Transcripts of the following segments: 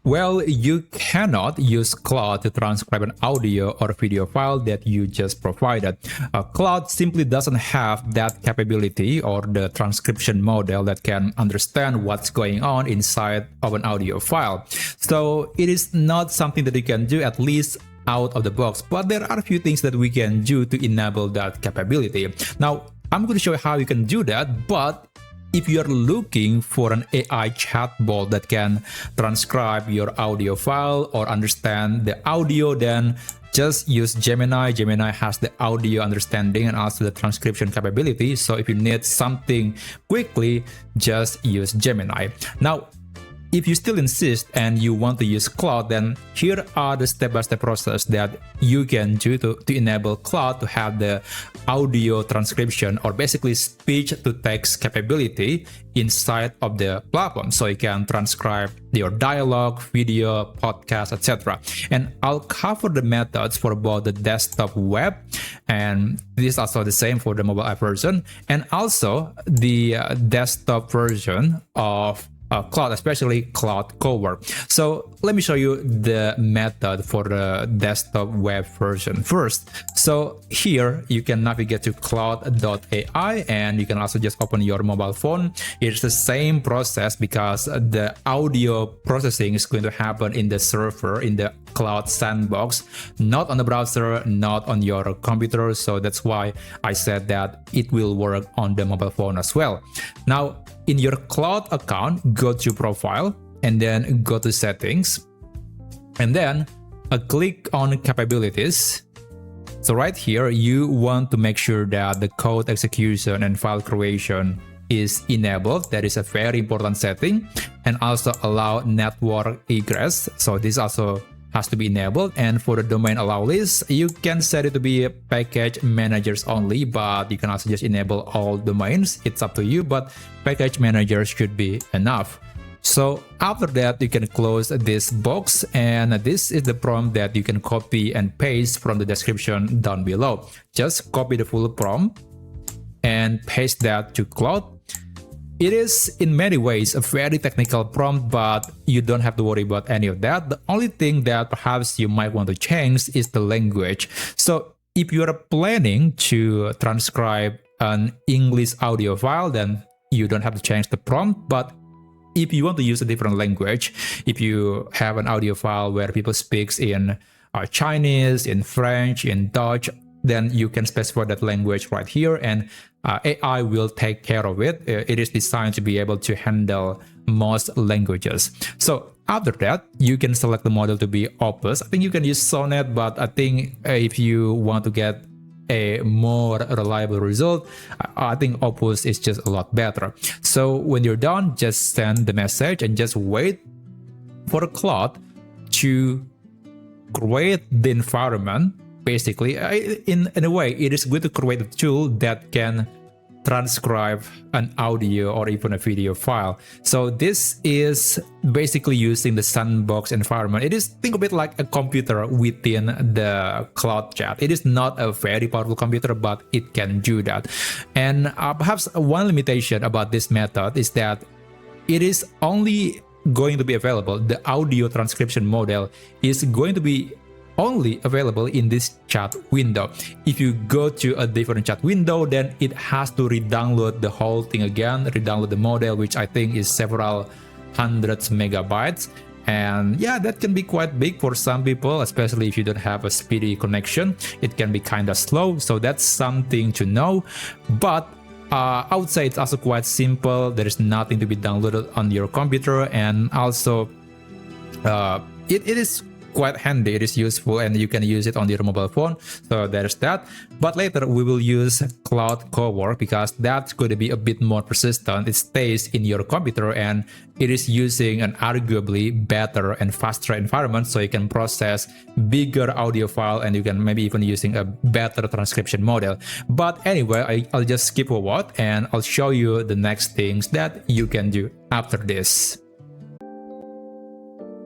Well, you cannot use Claude to transcribe an audio or video file that you just provided. Claude simply doesn't have that capability or the transcription model that can understand what's going on inside of an audio file. So it is not something that you can do, at least out of the box, but there are a few things that we can do to enable that capability. Now, I'm going to show you how you can do that, but if you're looking for an AI chatbot that can transcribe your audio file or understand the audio, then just use Gemini. Gemini has the audio understanding and also the transcription capability. So if you need something quickly, just use Gemini. Now, if you still insist and you want to use Claude, then here are the step-by-step process that you can do to enable Claude to have the audio transcription, or basically speech-to-text capability inside of the platform. So you can transcribe your dialogue, video, podcast, etc. And I'll cover the methods for both the desktop web, and this is also the same for the mobile app version, and also the desktop version of Claude, especially Claude Cowork. So let me show you the method for the desktop web version first. So here you can navigate to Claude.ai, and you can also just open your mobile phone. It's the same process because the audio processing is going to happen in the server, in the Claude sandbox, not on the browser, not on your computer. So that's why I said that it will work on the mobile phone as well. Now, in your Claude account, go to Profile and then go to Settings, and then click on Capabilities. So right here, you want to make sure that the code execution and file creation is enabled. That is a very important setting, and also allow network egress. So this also has to be enabled. And for the domain allow list, you can set it to be package managers only, but you can also just enable all domains. It's up to you, but package managers should be enough. So after that, you can close this box, and this is the prompt that you can copy and paste from the description down below. Just copy the full prompt and paste that to Claude. It is in many ways a very technical prompt, but you don't have to worry about any of that. The only thing that perhaps you might want to change is the language. So if you are planning to transcribe an English audio file, then you don't have to change the prompt. But if you want to use a different language, if you have an audio file where people speak in Chinese, in French, in Dutch, then you can specify that language right here, and AI will take care of it. It is designed to be able to handle most languages. So after that, you can select the model to be Opus. I think you can use Sonnet, but I think if you want to get a more reliable result, I think Opus is just a lot better. So when you're done, just send the message and just wait for Claude to create the environment. Basically, in a way, it is good to create a tool that can transcribe an audio or even a video file. So this is basically using the sandbox environment. It is, think of it like a computer within the Claude chat. It is not a very powerful computer, but it can do that. And perhaps one limitation about this method is that it is only going to be available, the audio transcription model is going to be only available in this chat window. If you go to a different chat window, then it has to re-download the whole thing again, re-download the model, which I think is several hundreds megabytes. And yeah, that can be quite big for some people, especially if you don't have a speedy connection. It can be kind of slow, so that's something to know. But I would say it's also quite simple. There is nothing to be downloaded on your computer, and also it is quite handy. It is useful, and you can use it on your mobile phone. So there's that. But later we will use Claude Cowork because that's going to be a bit more persistent. It stays in your computer, and it is using an arguably better and faster environment, so you can process bigger audio file, and you can maybe even using a better transcription model. But anyway, I'll just skip forward and I'll show you the next things that you can do after this.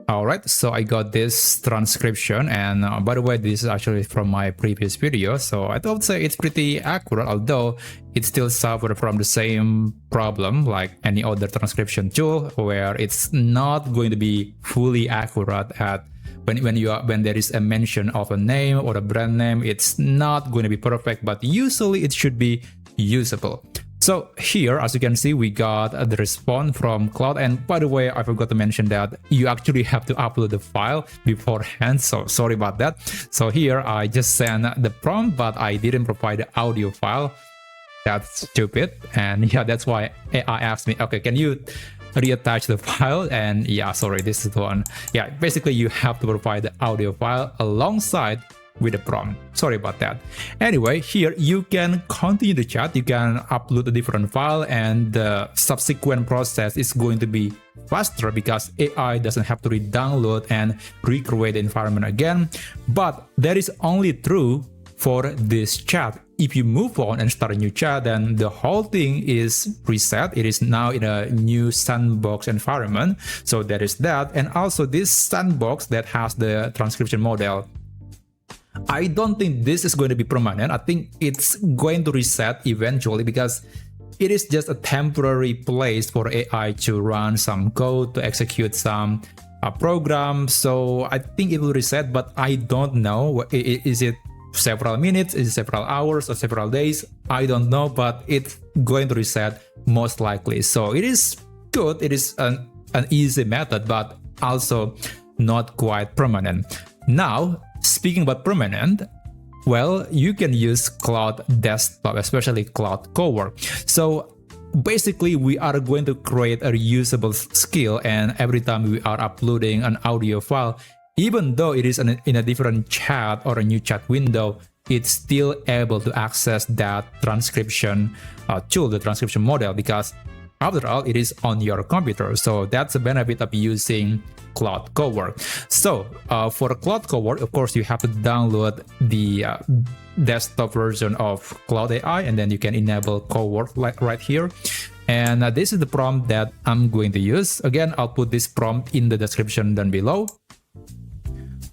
All right, so I got this transcription, and by the way, this is actually from my previous video, so I would say it's pretty accurate, although it still suffers from the same problem like any other transcription tool, where it's not going to be fully accurate at when there is a mention of a name or a brand name. It's not going to be perfect, but usually it should be usable. So here, as you can see, we got the response from Claude. And by the way, I forgot to mention that you actually have to upload the file beforehand. So sorry about that. So here I just sent the prompt, but I didn't provide the audio file. That's stupid. And yeah, that's why AI asked me, okay, can you reattach the file? And yeah, sorry, this is the one. Yeah, basically you have to provide the audio file alongside with the prompt. Sorry about that. Anyway, here you can continue the chat, you can upload a different file, and the subsequent process is going to be faster because AI doesn't have to re-download and recreate the environment again. But that is only true for this chat. If you move on and start a new chat, then the whole thing is reset. It is now in a new sandbox environment. So there is that. And also this sandbox that has the transcription model, I don't think this is going to be permanent. I think it's going to reset eventually because it is just a temporary place for AI to run some code, to execute some program. So I think it will reset, but I don't know. Is it several minutes, is it several hours, or several days? I don't know, but it's going to reset most likely. So it is good. It is an easy method, but also not quite permanent. Now, speaking about permanent, well, you can use Claude Desktop, especially Claude Cowork. So basically, we are going to create a reusable skill, and every time we are uploading an audio file, even though it is in a different chat or a new chat window, it's still able to access that transcription tool, the transcription model, because after all, it is on your computer. So that's the benefit of using Claude Cowork. So for Claude Cowork, of course, you have to download the desktop version of Claude AI, and then you can enable Cowork like right here. And this is the prompt that I'm going to use. Again, I'll put this prompt in the description down below.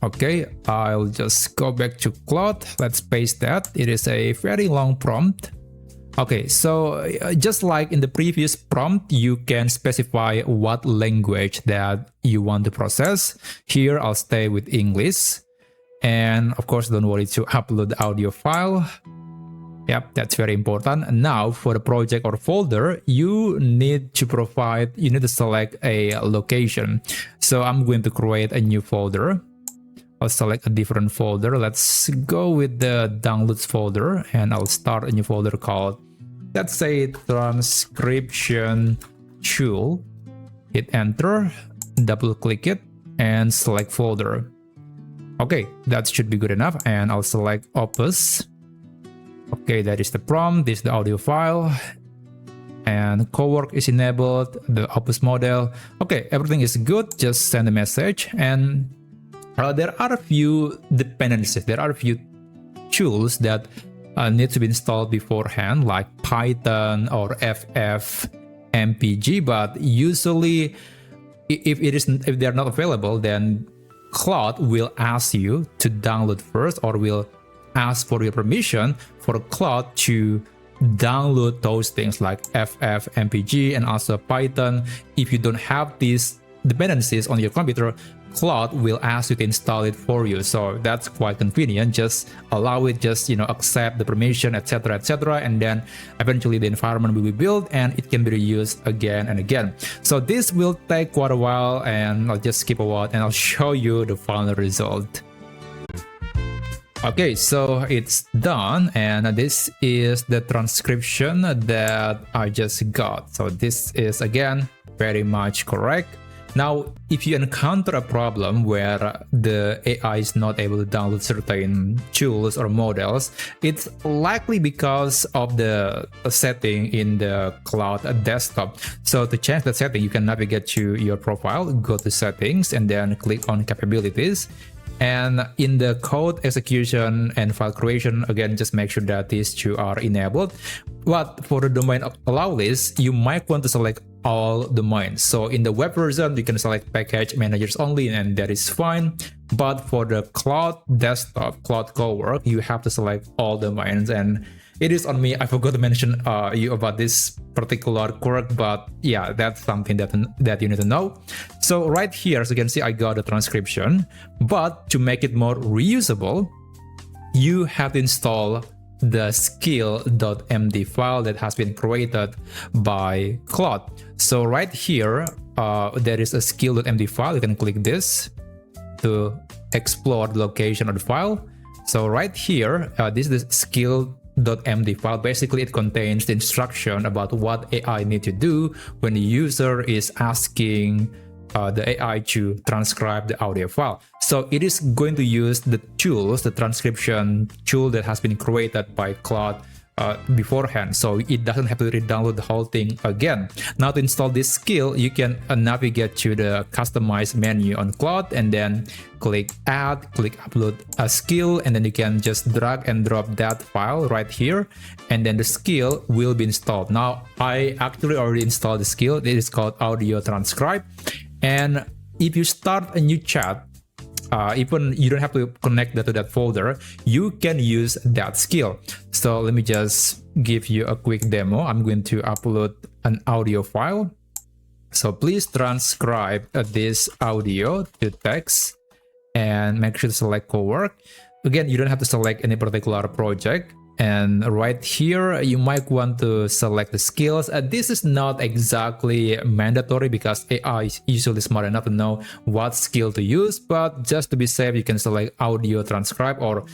Okay, I'll just go back to Claude. Let's paste that. It is a very long prompt. Okay, so just like in the previous prompt, you can specify what language that you want to process. Here, I'll stay with English. And of course, don't worry to upload the audio file. Yep, that's very important. Now, for the project or folder, you need to select a location. So I'm going to create a new folder. I'll select a different folder. Let's go with the downloads folder, and I'll start a new folder called, let's say, transcription tool. Hit enter, double click it, and select folder. Okay, that should be good enough, and I'll select Opus. Okay, that is the prompt, this is the audio file, and Cowork is enabled, the Opus model. Okay, everything is good, just send a message. And there are a few dependencies, there are a few tools that need to be installed beforehand, like Python or ffmpeg, but usually if they're not available, then Claude will ask you to download first, or will ask for your permission for Claude to download those things like ffmpeg and also Python. If you don't have these dependencies on your computer, Claude will ask you to install it for you. So that's quite convenient. Just allow it, just accept the permission, etc., etc., and then eventually the environment will be built and it can be reused again and again. So this will take quite a while, and I'll just skip a while and I'll show you the final result. Okay, so it's done, and this is the transcription that I just got. So this is again very much correct. Now, if you encounter a problem where the AI is not able to download certain tools or models, it's likely because of the setting in the Claude desktop. So to change that setting, you can navigate to your profile, go to settings, and then click on capabilities. And in the code execution and file creation, again, just make sure that these two are enabled. But for the domain allow list, you might want to select all domains. So in the web version, you can select package managers only, and that is fine. But for the Claude desktop, Claude Cowork, you have to select all domains. And it is on me. I forgot to mention you about this particular quirk, but yeah, that's something that you need to know. So right here, as you can see, I got the transcription, but to make it more reusable, you have to install the skill.md file that has been created by Claude. So right here, there is a skill.md file. You can click this to explore the location of the file. So right here, this is the skill.md file. Basically, it contains the instruction about what AI need to do when the user is asking the AI to transcribe the audio file. So it is going to use the tools, the transcription tool that has been created by Claude beforehand, so it doesn't have to re-download the whole thing again. Now to install this skill, you can navigate to the customize menu on Claude and then click add, click upload a skill, and then you can just drag and drop that file right here, and then the skill will be installed. Now I actually already installed the skill. It is called Audio Transcribe, and if you start a new chat, even you don't have to connect that to that folder, you can use that skill. So let me just give you a quick demo. I'm going to upload an audio file. So please transcribe this audio to text and make sure to select Cowork. Again, you don't have to select any particular project. And right here, you might want to select the skills. This is not exactly mandatory because AI is usually smart enough to know what skill to use, but just to be safe, you can select audio transcribe, or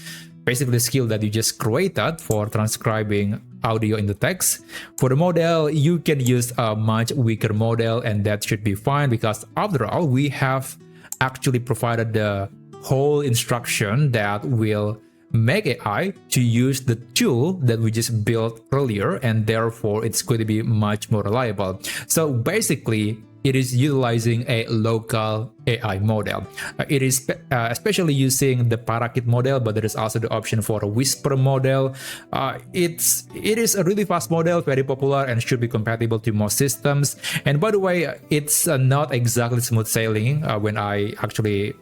basically the skill that you just created for transcribing audio into text. For the model, you can use a much weaker model, and that should be fine because after all, we have actually provided the whole instruction that will make AI to use the tool that we just built earlier, and therefore it's going to be much more reliable. So basically, it is utilizing a local AI model. It is especially using the Parakit model, but there is also the option for a Whisper model. It is a really fast model, very popular, and should be compatible to most systems. And by the way, it's not exactly smooth sailing when I actually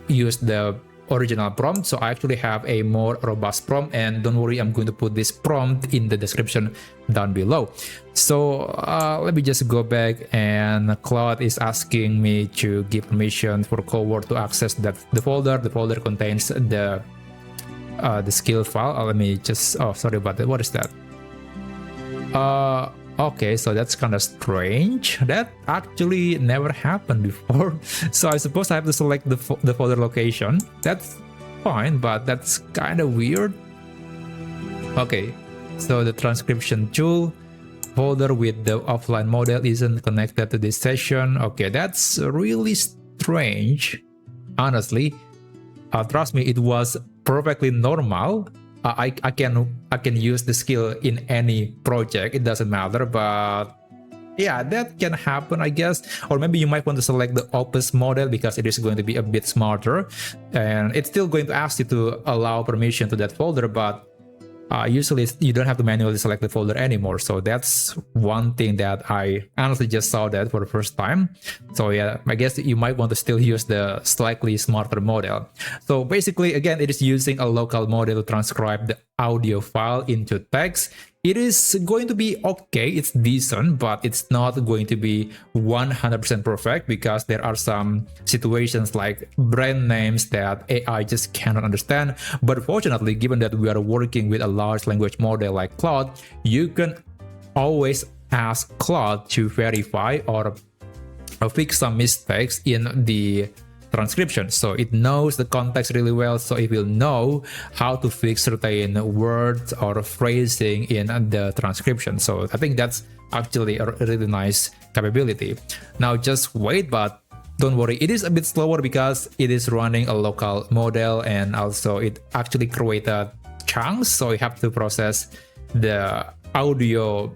use the original prompt. So I actually have a more robust prompt, and don't worry, I'm going to put this prompt in the description down below. So let me just go back, and Claude is asking me to give permission for Cowork to access the folder. The folder contains the skill file. Let me just, oh, sorry about that. What is that? Okay, so that's kind of strange. That actually never happened before. So I suppose I have to select the folder location. That's fine, but that's kind of weird. Okay, so the transcription tool folder with the offline model isn't connected to this session. Okay, that's really strange. Honestly, trust me, it was perfectly normal. I can use the skill in any project, it doesn't matter, but yeah, that can happen, I guess. Or maybe you might want to select the Opus model because it is going to be a bit smarter, and it's still going to ask you to allow permission to that folder, but usually you don't have to manually select the folder anymore. So that's one thing that I honestly just saw that for the first time. So yeah, I guess you might want to still use the slightly smarter model. So basically, again, it is using a local model to transcribe the audio file into text. It is going to be okay, it's decent, but it's not going to be 100% perfect because there are some situations like brand names that AI just cannot understand. But fortunately, given that we are working with a large language model like Claude, you can always ask Claude to verify or fix some mistakes in the transcription. So it knows the context really well, so it will know how to fix certain words or phrasing in the transcription. So I think that's actually a really nice capability. Now just wait, but don't worry, it is a bit slower because it is running a local model, and also it actually created chunks, so you have to process the audio,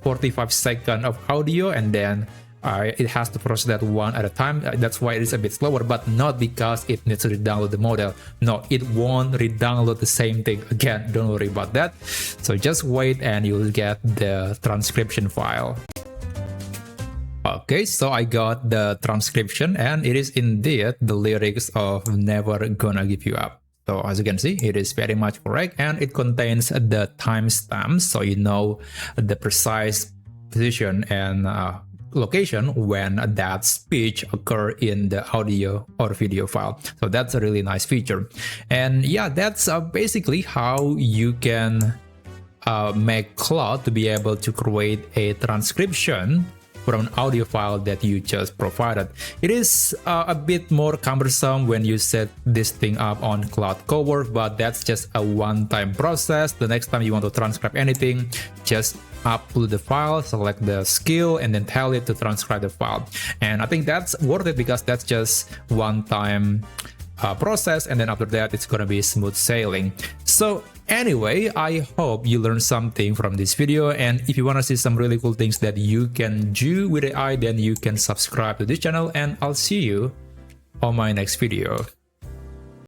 45 seconds of audio, and then it has to process that one at a time. That's why it is a bit slower, but not because it needs to re-download the model. No, it won't re-download the same thing again. Don't worry about that. So just wait and you'll get the transcription file. Okay, so I got the transcription, and it is indeed the lyrics of Never Gonna Give You Up. So as you can see, it is very much correct, and it contains the timestamps, so you know the precise position and location when that speech occur in the audio or video file. So that's a really nice feature. And yeah, that's basically how you can make Claude to be able to create a transcription from an audio file that you just provided. It is a bit more cumbersome when you set this thing up on Claude Cowork, but that's just a one-time process. The next time you want to transcribe anything, just upload the file, select the skill, and then tell it to transcribe the file. And I think that's worth it because that's just one-time process, and then after that it's gonna be smooth sailing. So anyway, I hope you learned something from this video, and if you want to see some really cool things that you can do with AI, then you can subscribe to this channel, and I'll see you on my next video.